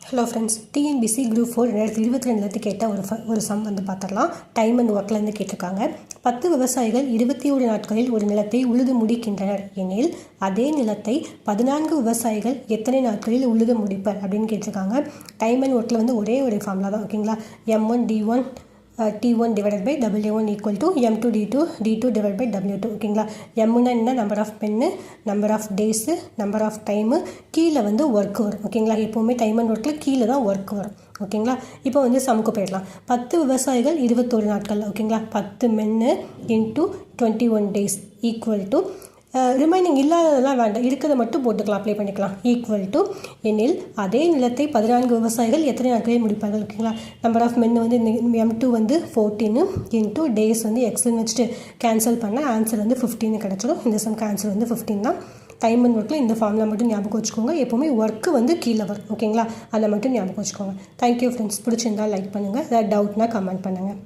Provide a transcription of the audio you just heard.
Hello friends, TNPSC group 4 2022 கேட்ட ஒரு some வந்து பார்த்துடலாம். டைம் அண்ட் ஒர்க்லேருந்து கேட்டிருக்காங்க. 10 விவசாயிகள் 21 நாட்களில் ஒரு நிலத்தை உழுது முடிக்கின்றனர் எனில் அதே நிலத்தை 14 விவசாயிகள் எத்தனை நாட்களில் உழுது முடிப்பர் அப்படின்னு கேட்டிருக்காங்க. டைம் அண்ட் ஒர்க்கில் வந்து ஒரே ஒரு ஃபார்முலா தான், ஓகேங்களா. M1 D1 T1 divided by W1 equal to M2 D2 divided by W2, ஓகேங்களா. எம்னா என்ன, number of pen, number of days, number of time, கீழே வந்து ஒர்க் வரும், ஓகேங்களா. எப்போவுமே டைம் அண்ட் ஒர்க்கில் கீழே தான் ஒர்க் வரும், ஓகேங்களா. இப்போ வந்து சமுக்கு போயிடலாம். 10 விவசாயிகள் 21 நாட்கள், ஓகேங்களா. 10 மென்னு into 21 days equal to remaining இல்லாததெல்லாம் வேண்டாம், இருக்கிறத மட்டும் போட்டுக்கலாம், அப்ளை பண்ணிக்கலாம். ஈக்குவல் டு எனில் அதே நிலத்தை 14 விவசாயிகள் எத்தனை நாட்களில் முடிப்பார்கள், ஓகேங்களா. நம்பர் ஆஃப் மென் வந்து M2 வந்து 14 இன்ட்டு டேஸ் வந்து எக்ஸ்ன்னு வச்சுட்டு கேன்சல் பண்ணால் ஆன்சர் வந்து 15 கிடச்சிடும். இந்த சம்க்கு ஆன்சர் வந்து 15 தான். டைம் அண்ட் ஒர்க்கில் இந்த ஃபார்முலா மட்டும் ஞாபகம் வச்சுக்கோங்க. எப்போவுமே ஒர்க்கு வந்து கீழே வரும், ஓகேங்களா. அதை மட்டும் ஞாபகம் வச்சுக்கோங்க. Thank you friends. பிடிச்சிருந்தால் லைக் பண்ணுங்கள். ஏதாவது டவுட்னா கமெண்ட் பண்ணுங்கள்.